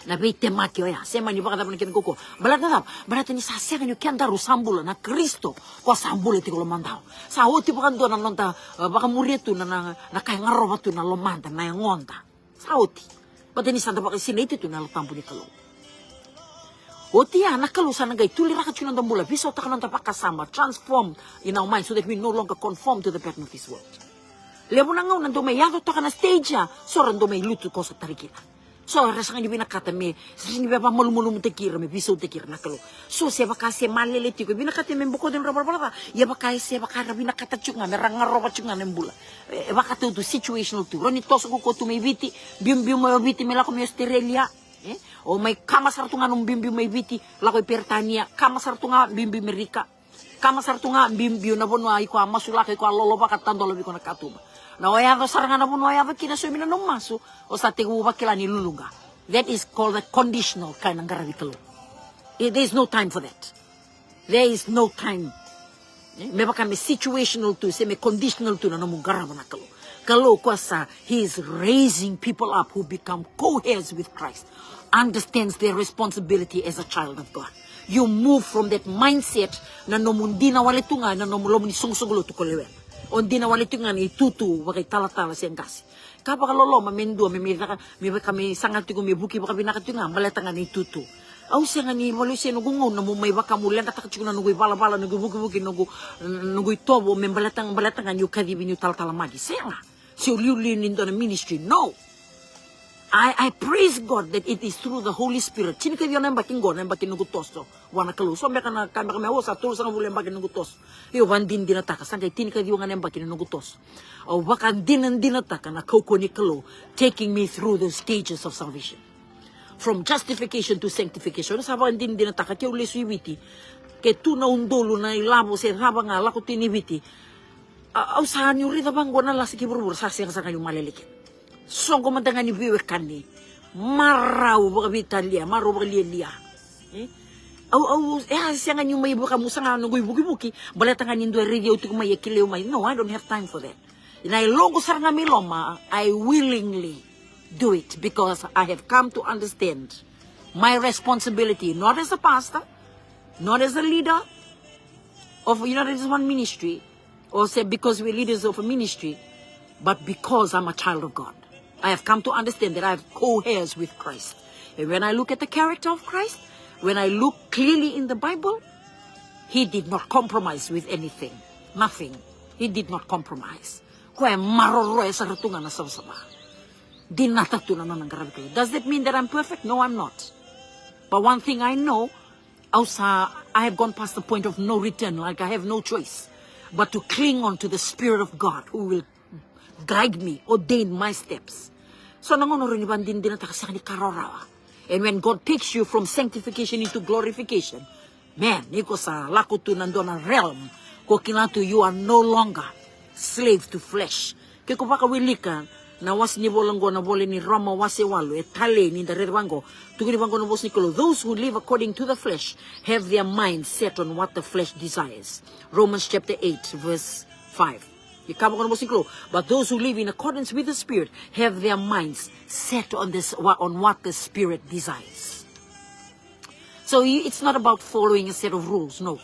S1: Na bete maki ya sema ni baka taba na koko. Balata ni sa sega ni kenda rusambula na Kristo ko sambula ti ko mandao. Sa hoti bukan do na nonta baka murietu na kay ngaro batu na lomanda na ngonda. Sauti. Pateni santa pakai sinete tu na tampu ni kalau. Oti anak kalau sana gai tuli raka chunan tambula bisa takanan tapaka sama transform in our mind so that we no longer conform to the pattern of this world. Lebo na ngau nanto may yato takana stage ya so rando may lutu ko sa tarikina. So rasang ni binakata me sini baba malumulum tekira me bisa tekira nakalo. So se baka se maleleti ko binakata me buko den robar ya baka se baka binakata chunga me rangaroba chunga nembula. E baka tu situational tu. Roni toso ko tu me viti bim mo viti me la ko me Australia. O may kama sartunga nung bim may viti la ko Pertania, kama sartunga bim Amerika. Kama sartunga bim na bono ay ko amasula ko lolo baka tando lobi ko nakatuba. Na waya saranga na puno waya kina so mina no maso o sa tigu bakila ni lulunga. That is called a conditional kind of garavitalo. There is no time for that. There is no time. Me baka me situational to se me conditional to na mo garama na kalo. Kalo kwasa he is raising people up who become co-heirs with Christ. Understands their responsibility as a child of God. You move from that mindset na nomundina waletunga na nomulom ni sungsugulo to kolewen. Ondi na walito nga ni tutu wakay tala-tala siyang kasi. Kapag lolo mamendo may kami sangat ko may buki baka binakati nga maleta nga ni tutu. Aw siya nga ni walo siya nugungaw na may baka mulan katakachuk na nugoy bala-bala nugubuki nugoy tobo may balatang nga niyo kadibin niyo tala-tala magi. Siya nga. Siya uliuli nindo na ministry. No. I praise God that it is through the Holy Spirit. Sini kayo na baking God na baking nugutoso. Wana kalu. So may kami sa tulos nga bulan baking nugutoso. Iyo din dinataka. Sangkay tini kayo nga na baking nugutoso. O baka dinataka na koko ni kalu, taking me through the stages of salvation. From justification to sanctification. Sabakan dinataka. Kaya ulit suibiti. Kaya tu na undolo na ilabo sa habang nga lako tinibiti. Aw saan yung rita bang na lasik iburbur sa siyang sa kanyong malilikit. So kumantangan ni biwe kani maraw baka bitalia maraw baka liya siya nga yung may buka musa nga nung buki balatangan yung radio to may yakiliw may no I don't have time for that and I logo sa nga miloma I willingly do it because I have come to understand my responsibility not as a pastor not as a leader of United One Ministry or say because we're leaders of a ministry but because I'm a child of God. I have come to understand that I have co-heirs with Christ. And when I look at the character of Christ, when I look clearly in the Bible, He did not compromise with anything. Nothing. He did not compromise. Does that mean that I'm perfect? No, I'm not. But one thing I know, I have gone past the point of no return, like I have no choice but to cling on to the Spirit of God who will guide me, ordain my steps. So nangono rin ibang din natakasaka ni karorawa. And when God takes you from sanctification into glorification, man, niko sa lakuto nando na realm, ko kinato you are no longer slave to flesh. Kaya kung baka wilikan, na was ni bolanggo na bole ni Roma wase walo, tale ni darebango, tugini bango na bos ni kolo, those who live according to the flesh have their mind set on what the flesh desires. Romans chapter 8, verse 5. But those who live in accordance with the Spirit have their minds set on what the Spirit desires. So it's not about following a set of rules, no.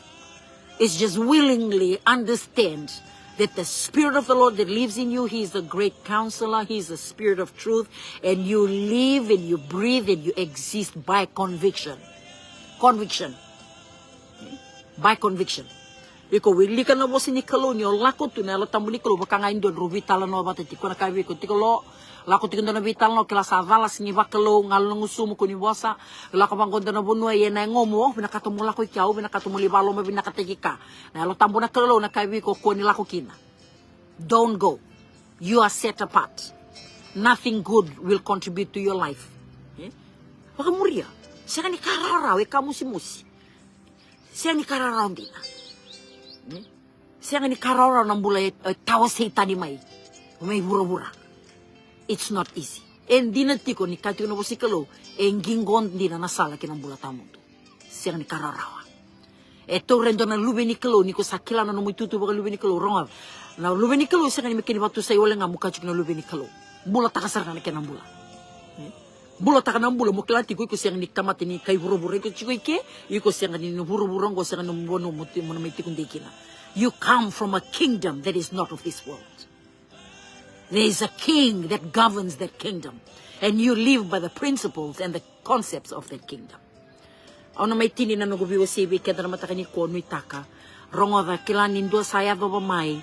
S1: It's just willingly understand that the Spirit of the Lord that lives in you, He is the great counselor, He is the Spirit of truth, and you live and you breathe and you exist by conviction. Conviction. By conviction. Iko wili ka na bosi ni kalo nyo lako tu na tambu ni kalo baka ngayon doon rubitala no batati ko na kawi ko tikolo Lako tiko na vital no kila sa valas ni vakalo ngal ngusumu ko ni bosa. Lako bangkonda na bunua ye na ngomo binakatomo lako ikiao binakatomo libalo me binakategika. Na lo tambo na kalo na kaiwi ko ni lako kina. Don't go. You are set apart. Nothing good will contribute to your life. Baka muria. Siya ni kararaw kamu si musi. Siya ni kararaw dina. Siya ni kararaw ng bulay tawa sa itani may. May bura-bura. It's not easy. And dinati ko ni kati ko na si kalo, gingon din na nasala kinang bulatamu to. Siya ni kararawa. Eto rendo na lube ni kalo, ni ko sakila na nung itutu baka lube ni kalo, rongaw. Na lube ni kalo, siya ni mikini batu sa iwala nga mukha chuk na lube ni kalo. Bula takasar na kinang bula. Bula takanang bula, mukilati ko siya ni kamati ni kay buru-buru ko chuk ike, iko siya ni buru-buru ko siya ni mbono mo na may tikundiki na. You come from a kingdom that is not of this world. There is a king that governs that kingdom. And you live by the principles and the concepts of that kingdom. Ano may tini na nugubiwa sibi kaya na matakani ko no itaka. Rongo da kilanin do saya do ba may.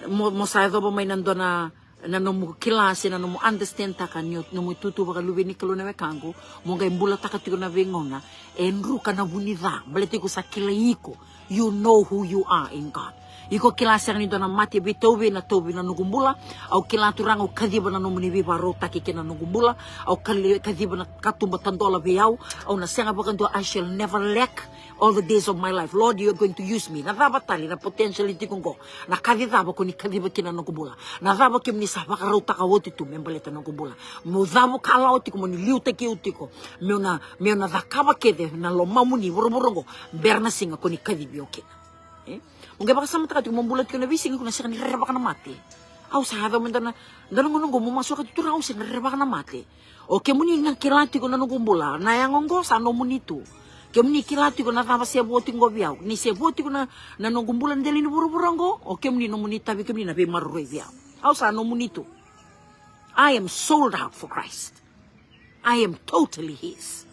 S1: Mo saya do ba may nando na nomu kilasi na nomu understand taka nyo nomu tutu ba kalubi ni kalu na mekango. Mo ngay mbula taka tiko na vengona. Enru ka na bunida. Baliti ko sa kilaiko. You know who you are in God. Iko kilasa ni dona mati bitobe na tobe na nugumbula au kilaturang au kadiba na numuni baro taki kina nugumbula au kadiba na katumba tandola biau au na senga bakanto I shall never lack all the days of my life. Lord, you are going to use me. Na daba tali na potentiality kong na kadidaba ko ni kadiba kina nugumbula. Na daba kim ni sabaka rauta ka woti tu membaleta nugumbula. Mo dabo kala oti ko mo ni liuta ki oti ko. Meo na dakaba kede na lomamu ni buruburongo berna singa ko ni kadibio kina. Mungkin baka sama takati membulat ko na bising ko na siya nirereba ka na mati. Aw sa hada mo na nungo mo masuk ka tuturang siya nirereba ka na mati. O kaya mo ni kilati ko na nugumbula na yang ngonggo sa ano mo nito. Kaya mo ni kilati ko na tapa siya buoti ngo biyaw. Ni siya buoti ko na nugumbula ndeli ni buru-burang ko. O kaya mo ni numunita bi kaya mo ni nabi maruroy biyaw. Aw sa ano mo nito. I am sold out for Christ. I am totally His.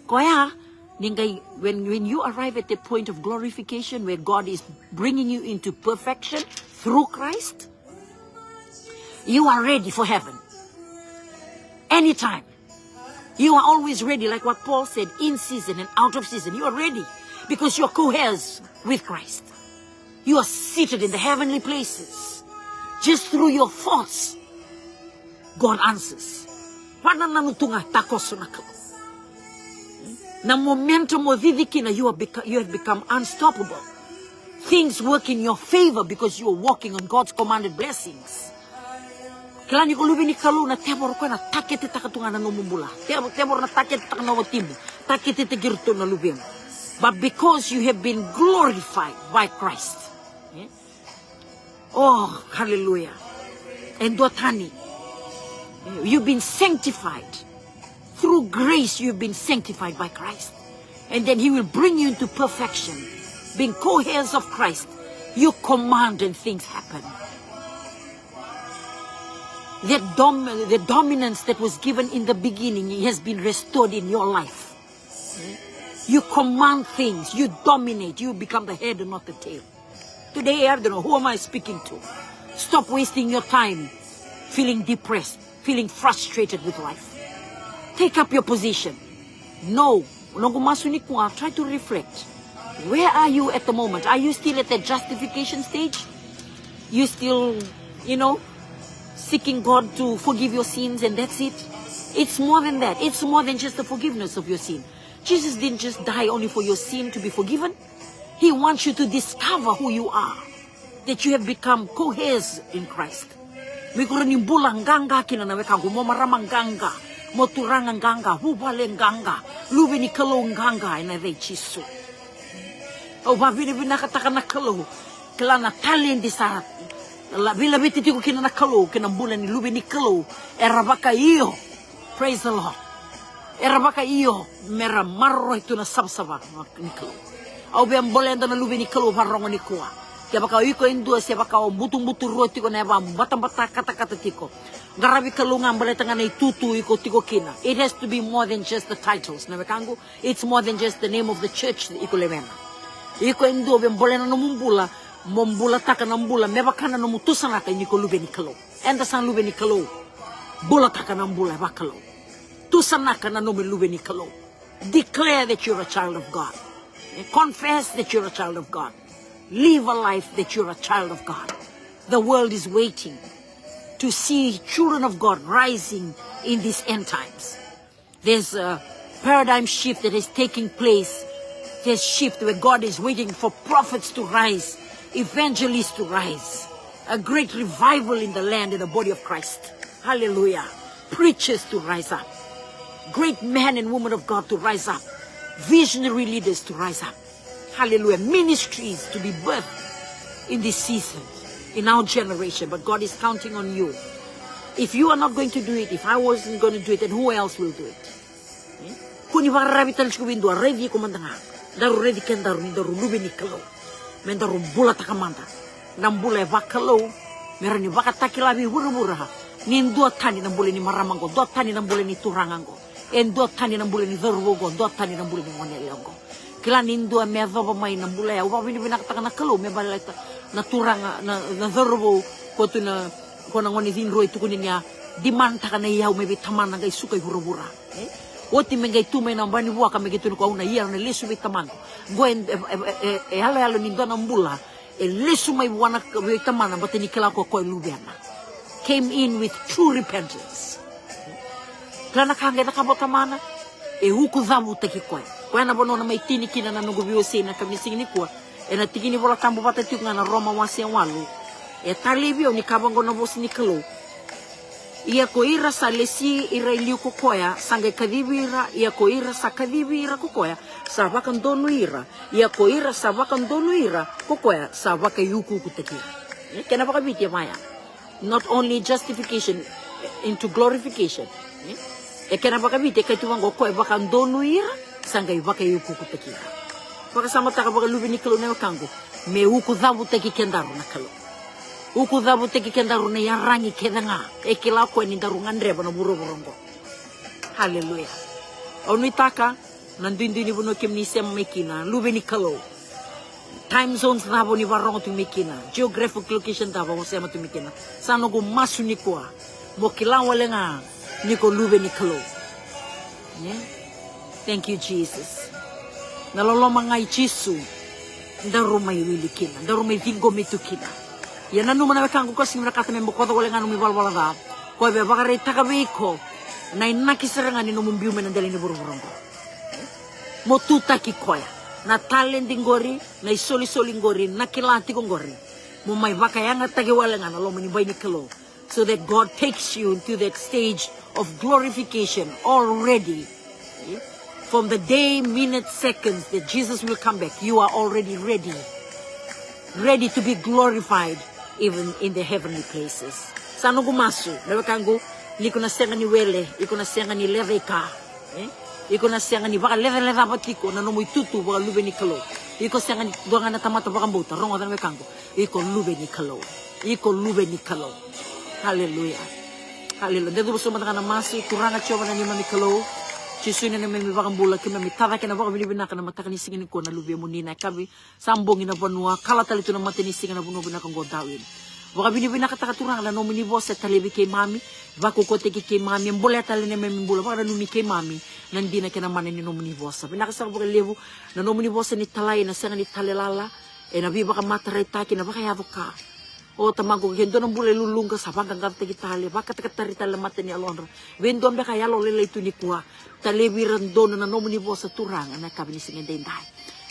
S1: Kaya when you arrive at the point of glorification where God is bringing you into perfection through Christ, you are ready for heaven. Anytime. You are always ready, like what Paul said, in season and out of season. You are ready because you are co-heirs with Christ. You are seated in the heavenly places. Just through your thoughts, God answers. Na momentum of vidikina, you have become unstoppable. Things work in your favor because you are walking on God's commanded blessings. Kilani ko lubi ni kalu na tebor ko na takete takatunga na numumbula. Tebor na takete takanawa timu. Takete tegirto na lubi mo. But because you have been glorified by Christ. Oh, hallelujah. And dotani. You've been sanctified. Through grace, you've been sanctified by Christ. And then He will bring you into perfection. Being co-heirs of Christ, you command and things happen. The dominance that was given in the beginning has been restored in your life. You command things, you dominate, you become the head and not the tail. Today, I don't know, who am I speaking to? Stop wasting your time feeling depressed, feeling frustrated with life. Take up your position. No. Try to reflect. Where are you at the moment? Are you still at the justification stage? You still, seeking God to forgive your sins and that's it? It's more than that. It's more than just the forgiveness of your sin. Jesus didn't just die only for your sin to be forgiven. He wants you to discover who you are. That you have become co-heirs in Christ. Moturanga ganga, hubale ganga, lubi ni kalo ganga, ina rei chisu. O babini binakataka na kalo, kala na talent di sarat. La bila biti tiko kina na kalo, kina bula ni lubi ni kalo, erabaka iyo. Praise the Lord. Erabaka iyo, mera marro itu na sabsaba ni kalo. Au biam bolenda na lubi ni kalo parongo ni kuwa. Kaya baka iko indua siya baka o butung-butung roti ko na yabang batang-bata kata-kata tiko. Garabi kalungan baletanga na itutu iko tiko kina. It has to be more than just the titles. Namekango, it's more than just the name of the church iko lemena. Iko indua biam bolena no mumbula, mombula taka na mbula, mebakana no mutusanaka iko lube ni kalo. Enda san lube ni kalo. Bula takanang bula bakalo. Tusanaka na numiluwe ni kalo. Declare that you're a child of God. Confess that you're a child of God. Live a life that you're a child of God. The world is waiting to see children of God rising in these end times. There's a paradigm shift that is taking place. There's shift where God is waiting for prophets to rise, evangelists to rise. A great revival in the land, in the body of Christ. Hallelujah. Preachers to rise up. Great men and women of God to rise up. Visionary leaders to rise up. Hallelujah. Ministries to be birthed in this season, in our generation. But God is counting on you. If you are not going to do it, if I wasn't going to do it, then who else will do it? Kuni varravital shkubindo revi komandanga. Daru revi kendaru ni daru lubi ni kalo. Mendaru bula takamanda. Nambula vakalo. Merani vakatakilabi hurubura. Nindo tani nambule ni maramango. Do tani nambule ni turangango. En do tani nambule ni darugo. Do tani nambule ni monelongo. Kila nindo medho mai nambule ya. Uba vini vinakataka na kalo. Mebaleta na turanga na darugo. Kotu na kona ngoni zinro itu kuninya. Dimanta kana iya umebi tamana ngai suka hurubura. Oti mengai tume na mbani bua kama gitu kwa una iya na lesu bitamana. Goen hala nindo na mbula. Lesu mai buana bitamana bateni kila kwa lubiana. Came in with true repentance. Klana kange na kabotamana huku dhamu tekikwa. Kwa na bono na maitini kina na nugubiwe sena kamisi ni kwa na tikini bola tambo bata tiunga na Roma wasi walu. Talibio ni kabango na bosi ni kalo. Ia koira sa lesi ira iliu kokoya sangai kadibira ia koira sa kadibira kokoya sa vakan donu ira ia koira sa vakan donu ira kokoya sa vaka yuku kutekira. Kena baka biti maya. Not only justification into glorification. Kena baka biti kay tuwango koy vakan donu ira sangai vaka yuku kutekira. Baka sama taka baka lubi ni kalo na kango me uku dhabu teki kendaru na kalo. Uku dhabu teki kendaru na yarangi kedanga. Kila ko ni daru ngandreba na buro-burongo. Hallelujah. Onu itaka nandindi ni buno kem ni sem mekina. Lube ni kalo. Time zones dhabo ni warongo tu mekina. Geographic location dhabo mo sema tu mekina. Sano go masu ni kwa. Mo kilawa lenga ni ko lube ni kalo. Thank you Jesus. Naloloma ngai Jesu. Daru mai wili kina. Daru mai vingo metu kina. Ya nanu mana kangu ko sing nakata me mokota wala nganu mi balbala da ko be bagare takabiko na inaki serangan ni numbiu menandeli ni buru-burungo mo tuta ki koya na talent ngori na isoli ngori na kilati ngori mo mai bakayanga tagi wala ngana lo mani bayni kelo so that God takes you into that stage of glorification already. From the day, minutes, seconds that Jesus will come back, you are already ready to be glorified even in the heavenly places. Sano gumasu, lewa kangu, liko na senga ni wele, iko na senga ni leveka, iko na senga ni baka leve batiko, na nomu itutu baka lube ni kalo, iko senga ni doanga na tamata baka mbuta, rongo dan kangu, iko lube ni kalo, hallelujah, hallelujah. Dedo buso mataka na masu, kuranga choba na nima ni kalo, Jesu na may bakang bula kami mitara kena baka binibina na mataka ni singin ko na lubya mo nina kami sambong ina banua kala talito na matini singin na buno binakang godawin. Baka binibina katakaturang na nomini boss at talibi kay mami bako ko teki kay mami mbula tali na may mbula baka numi kay mami nandi na kinamanin ni nomini boss. Binakasang baka levo na nomini boss ni talay na senga ni talilala nabi baka mataray taki na baka yavo ka. O tamago gendo ng bula lulung ka sa panggang tegi tali baka takatarita lamatan ni Alondra. Wendo ang baka yalo lila ito ni kuha. Talebiran dono na nomu ni bosa turang na kabini singen dendai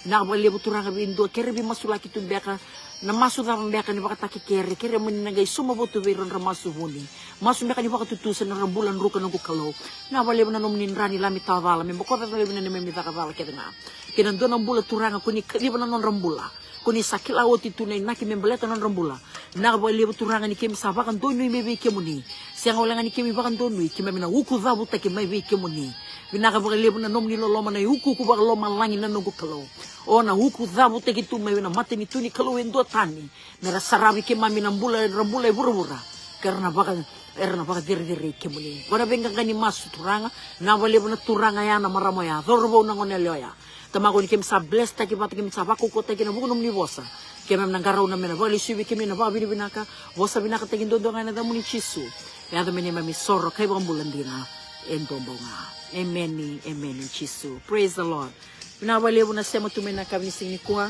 S1: na balibu turang bindo kere bi masulaki tu beka na masu da beka ni baka taki kere mun na gay sumabutu biron ramasu huni masu beka ni baka tutusan na rambulan ruka ng kukalo na balibu na nomu ni rani lami tavala me boko da balibu na ni me tavala kede na kinan dono bula turang ko ni kaliba na non rambula kuni sakila oti tunay naki membeleta non rambula na balibu turang ni kem sabakan dono ni mebe kemuni siang wala ni kemi bakan dono ki me na uku zabu taki mebe kemuni binaka baka lebu na nomu ni loloma na huku ku baka loma langi na nugu kalo o na huku zabu teki tu me na mate ni tuni kalo endo tani na rasarabi ke mami na mbula rambula bura karena baka diri kemuli bara benga gani masu turanga na balebu na turanga ya na maramoya dorbo na ngonelioya tamago ni kem sa bless taki bata kem sa bako ko taki na bugo nomu ni bosa kemem nang garaw na mena bali sibi kemi na ba binaka bosa binaka teki dondo nga na damu ni Jesu Ya da meni mami sorro kai bang bulandina endombonga. Amen ni Chisu. Praise the Lord. Pinawalebu na sema tumena kami sing ni kuha.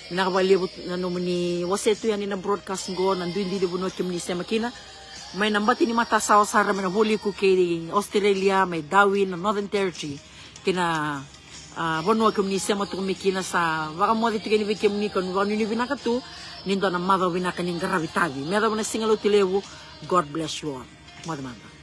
S1: Pinawalebu na nomini wasetu yan na broadcast ngo nanduin di buno kami sema kina. May nambati ni mata sa osara may nahuli ko kay Australia, may Darwin, Northern Territory. Kina bonua kami sema tumikina sa waka mo dito kini kami kon wanu ni binakatu nindo na mother binakaning garavitavi. Meron na singalo tilewu. God bless you all. Mother.